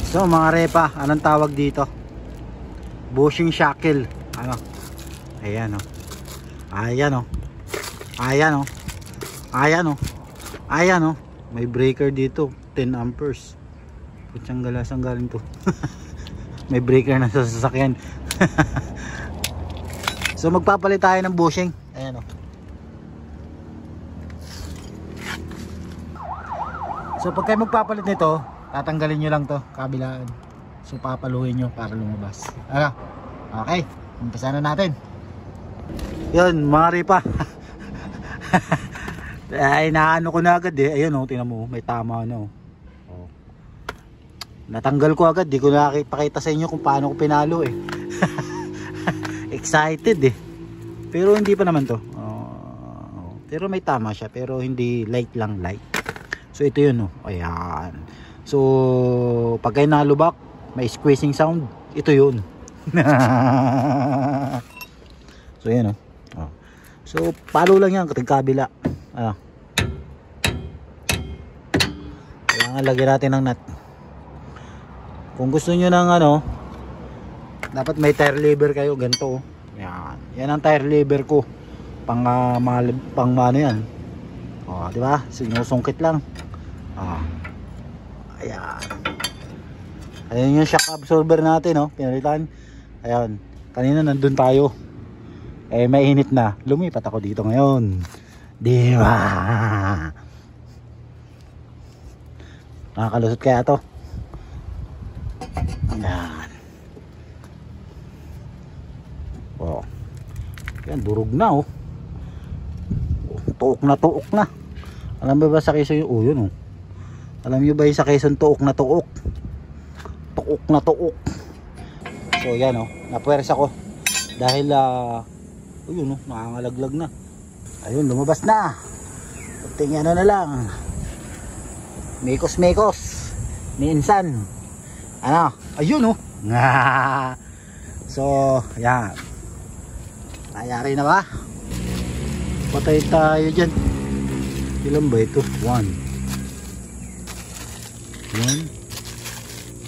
So mga repa, anong tawag dito? Bushing shackle. Ano? Ayan o. Ayan o. Ayan o. Ayan o. Ayan o. May breaker dito, 10 amperes. Putsang galas ang galing to. May breaker na sa sasakyan. So magpapalit tayo ng bushing. Ayan o. So pag kayo magpapalit nito, tatanggalin nyo lang to, kabilaan. So papaluhin nyo para lumabas. Ano? Okay, umpisa na natin. Yun mga ripa. Ay naano ko na agad eh. Ayun o, tingnan mo, may tama na o. Natanggal ko agad, di ko nakipakita sa inyo kung paano ko pinalo eh. Excited eh. Pero hindi pa naman to. Pero may tama siya, pero hindi light lang, light. So ito yun o. Ayan. So pag kayo nalubak, may squeezing sound. Ito yun. So yan o. So palo lang yan kating kabila. Kailangan lagyan natin ng nut. Kung gusto nyo ng ano, dapat may tire lever kayo. Ganito o. Yan. Yan ang tire lever ko. Pang ano yan. Diba? Sinusungkit lang. Ayan. Ayan yung shock absorber natin, no? Pinalitan. Ayan. Kanina nandun tayo. Eh, mainit na. Lumipat ako dito ngayon. Diba? Nakakalusot kaya to. Ayan. Ayan, durog na, oh. Tuok na, tuok na. Alam ba sa Quezon yun? Yun, oh. Alam nyo ba yung sa Quezon, tuok na tuok? Tuok na tuok. So yan o, napuwersa ko. Dahil yun o, nakangalaglag na. Ayun, lumabas na. Tingnan ano na lang. Mekos mekos. Minsan. Ano, ayun o. So yan. Nangyari na ba? Patay tayo dyan. Ilan ba ito? 1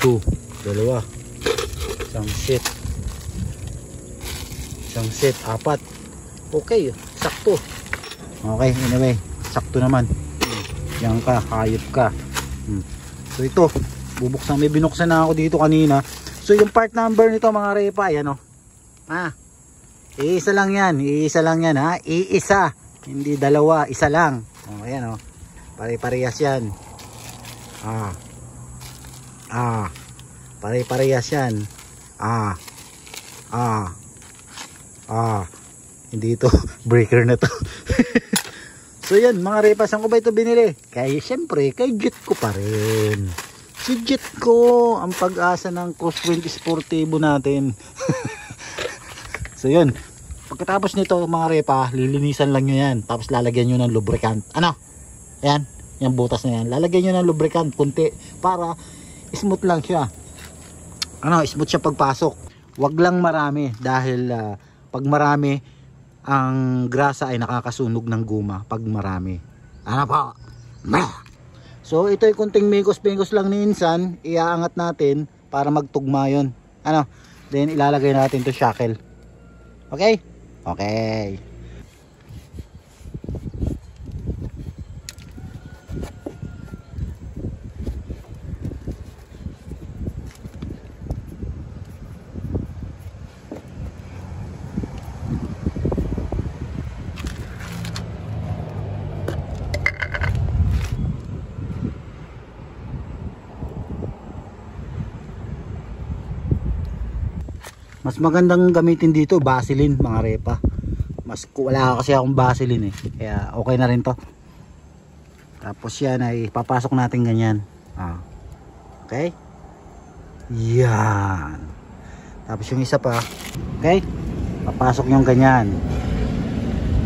2 dalawa, isang set 4. Okay, sakto. Okay, anyway, sakto naman. Yan ka, hayop ka. So ito, bubuksan, may binuksan na ako dito kanina. So yung part number nito mga repa, yan o. Iisa lang yan, ha. Iisa, hindi dalawa, isa lang. Ayan o, pare-parehas yan. Pare-parehas yan. Hindi ito breaker na to. So yan mga repa, saan ko ba ito binili? Kaya syempre kay Jet ko pa rin. Si Jet ko ang pag-asa ng crosswind sportivo natin. So yun, pagkatapos nito mga repa, lilinisan lang nyo yan. Tapos lalagyan nyo ng lubricant. Ano? Ayan, yung butas na yan, lalagyan nyo ng lubricant kunti para smooth lang siya. Ano, smooth siya pagpasok. Wag lang marami dahil pag marami ang grasa ay nakakasunog ng guma pag marami. Ano pa? So ito ay kunting mekos-mekos lang ni Insan, iaangat natin para magtugma yun. Ano? Then ilalagay natin to shackle. Okay? Okay. Mas magandang gamitin dito Vaseline mga repa. Wala kasi akong Vaseline eh. Kaya okay na rin to. Tapos yan ay papasok natin ganyan. Okay? Yan. Tapos yung isa pa. Okay? Papasok yung ganyan.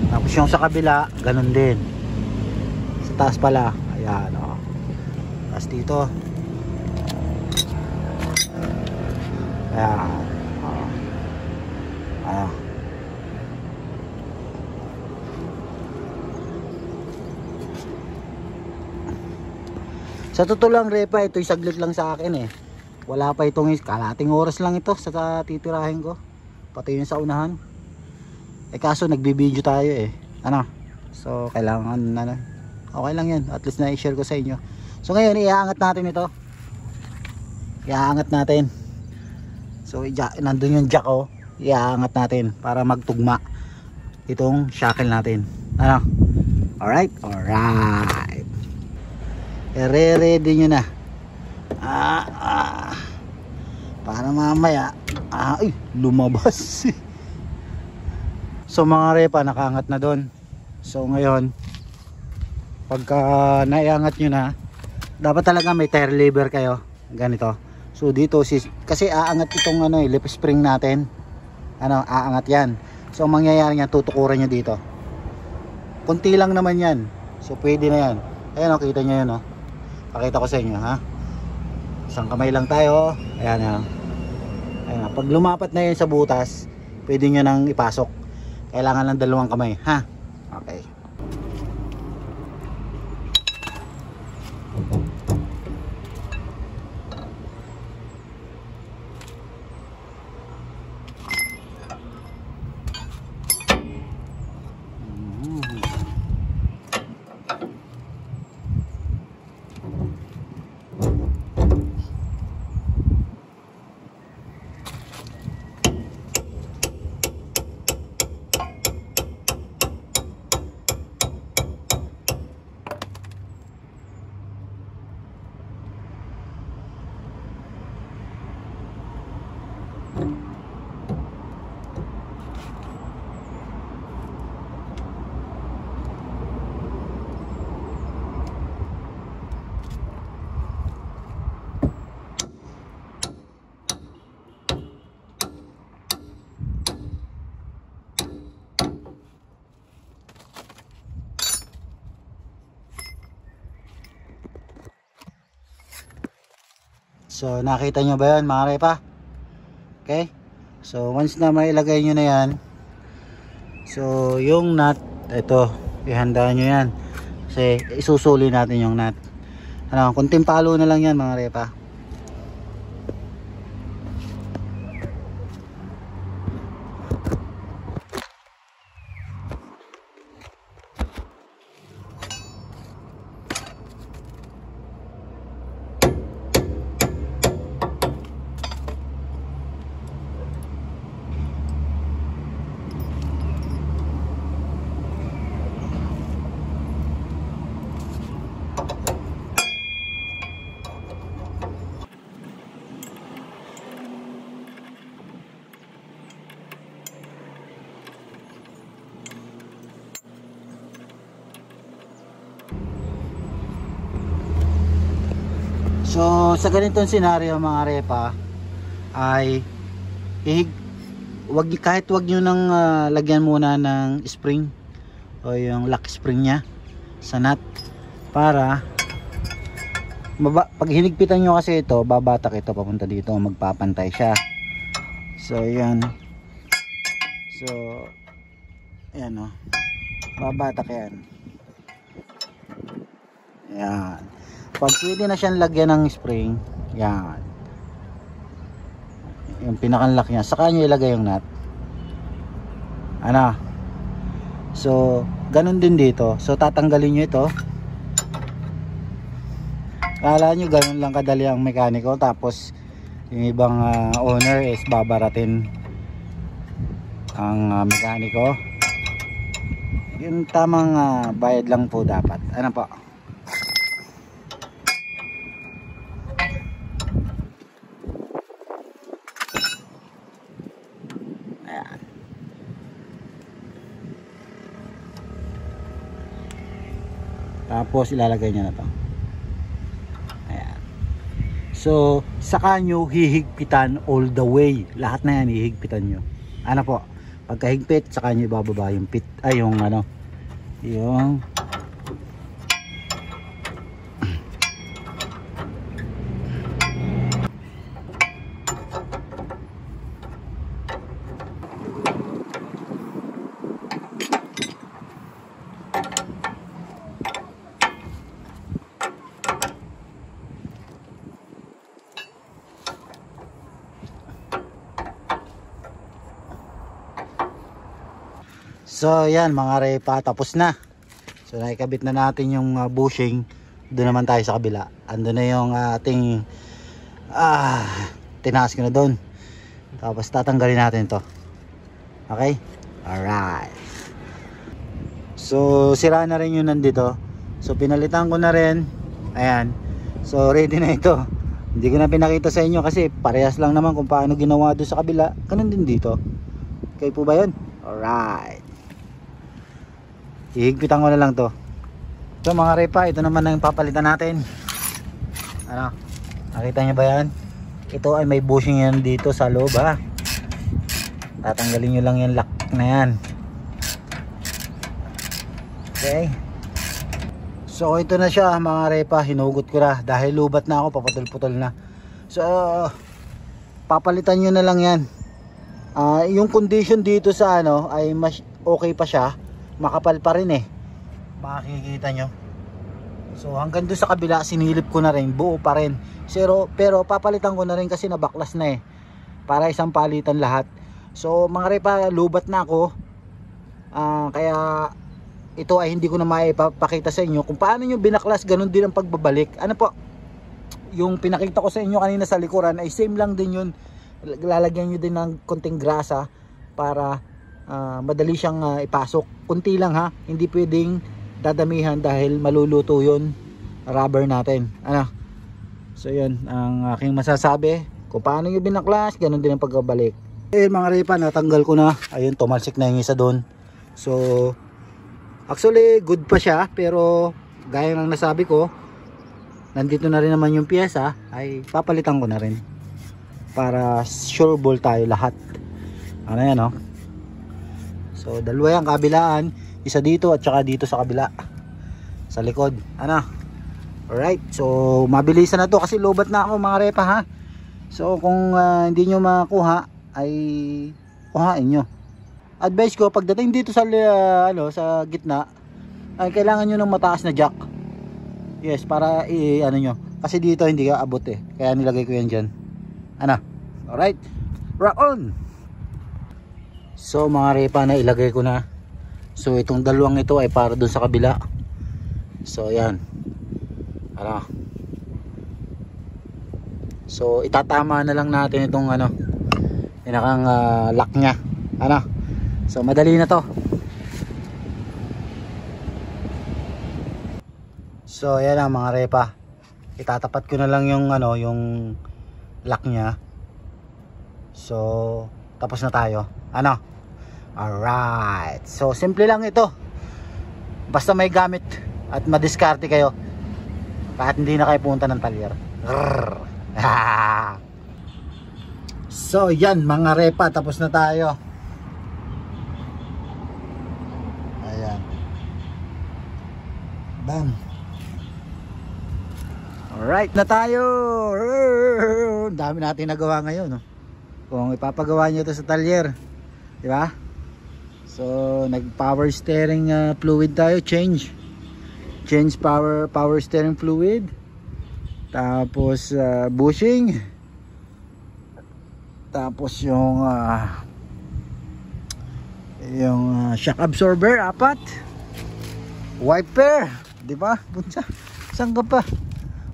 Tapos yung sa kabila, ganun din. Sa taas pala. Ayan o. Tapos dito. Ayan. Sa totoo lang repa, ito'y saglit lang sa akin eh. Wala pa itong kalating oras lang ito sa titirahin ko. Pati yung sa unahan. Kaso nagbibideo tayo ano. So kailangan okay lang yan. At least na-share ko sa inyo. So ngayon iaangat natin ito. Iaangat natin. So nandun yung jack iaangat natin para magtugma itong shackle natin. Ano? Alright? Alright. Ready nyo na. Para mamaya ay lumabas. So mga repa, nakaangat na doon. So ngayon pagka naiangat nyo na, dapat talaga may tire lever kayo ganito. So dito kasi aangat itong lip spring natin, aangat yan. So mangyayari niyan, tutukuran nyo dito. Kunti lang naman yan, so pwede na yan. Ayan kita nyo yan pakita ko sa inyo isang kamay lang tayo. Ayan pag lumapat na yun sa butas, pwede nyo nang ipasok. Kailangan ng dalawang kamay okay. So nakita nyo ba yun mga repa? Okay. So once na mailagay nyo na yan, so yung nut, ito ihandaan nyo yan kasi isusuli natin yung nut. Kunting palo na lang yan mga repa. So sa ganitong senaryo mga repa ay kahit wag nyo nang lagyan muna ng spring o yung lock spring nya sa nut, para pag hinigpitan nyo kasi ito, babatak ito papunta dito, magpapantay siya. So yan, so ayan babatak yan. Yan. Pag pwede na siyang lagyan ng spring, yan, yung pinakanlock niya, saka nyo ilagay yung nut. So ganun din dito. So tatanggalin nyo ito. Kala nyo ganun lang kadali ang mekaniko, tapos yung ibang owner is babaratin ang mekaniko. Yung tamang bayad lang po dapat. Po? Tapos ilalagay niya na to. Ayan. So saka nyo hihigpitan all the way. Lahat na yan hihigpitan nyo. Po? Pagkahigpit, saka nyo ibababa yung yung So yan mga repa, tapos na. So nakikabit na natin yung bushing. Doon naman tayo sa kabila. Ando na yung ating tinaas ko na doon. Tapos tatanggalin natin to. Okay? Alright. So sira na rin yun nandito. So pinalitan ko na rin. Ayan. So ready na ito. Hindi ko na pinakita sa inyo kasi parehas lang naman kung paano ginawa doon sa kabila. Ganun din dito. Okay po ba yun? Alright. Ihigpitan ko na lang to. So mga repa, ito naman ang papalitan natin. Ano? Nakita nyo ba yan? Ito ay may bushing yan dito sa loob ha. Tatanggalin nyo lang yung lock na yan. Okay. So ito na siya mga repa, hinugot ko na dahil lubat na ako, paputol-putol na. So papalitan nyo na lang yan. Yung condition dito sa ano ay mas okay pa siya, makapal pa rin eh, makikita nyo. So hanggang doon sa kabila sinilip ko na rin, buo pa rin. Pero papalitan ko na rin kasi nabaklas na eh, para isang palitan lahat. So mga repa, lubat na ako, kaya ito ay hindi ko na maipapakita sa inyo kung paano nyo binaklas. Ganun din ang pagbabalik. Ano po, yung pinakita ko sa inyo kanina sa likuran ay same lang din yun. Lalagyan nyo din ng konting grasa para madali siyang ipasok. Kunti lang ha, hindi pwedeng dadamihan dahil maluluto yun rubber natin. Ano? So yun ang aking masasabi kung paano nyo binaklas. Ganun din ang pagbabalik. Ayun mga repa, natanggal ko na. Ayun, tumalsik na yung isa doon. So actually good pa siya, pero gaya ng nasabi ko, nandito na rin naman yung pyesa, ay papalitan ko na rin para sure ball tayo lahat. Ano yan no? So dalawa yung kabilaan, isa dito at saka dito sa kabila sa likod. Ano? Alright, so mabilisan na to kasi lobat na ako mga repa ha. So kung hindi nyo makuha ay kuhain nyo. Advice ko pagdating dito sa sa gitna ay kailangan nyo ng mataas na jack. Yes, para ano nyo, kasi dito hindi ka abot eh, kaya nilagay ko yan dyan. Ano? Alright, rock on. So mga repa, na ilagay ko na. So itong dalawang ito ay para dun sa kabila. So yan. Ano? So itatama na lang natin itong pinakang lock nya. Ano? So madali na to. So ayan ang mga repa. Itatapat ko na lang yung yung lock nya. So tapos na tayo. Ano? Alright. So simple lang ito. Basta may gamit at madiskarte kayo. Kahit hindi na kayo punta ng talyer. So yan mga repa, tapos na tayo. Bam. Alright na tayo. Dami natin nagawa ngayon, no? Kung ipapagawa nyo ito sa talyer, di ba? So nag power steering fluid tayo, change power steering fluid. Tapos bushing. Tapos yung shock absorber 4. Wiper, di ba? Bunsa. Saan ka pa?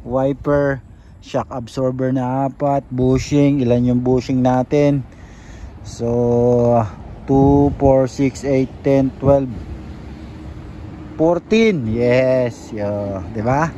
Wiper, shock absorber na 4, bushing, ilan yung bushing natin? So 2, 4, 6, 8, 10, 12, 14. Yes, yo, di ba?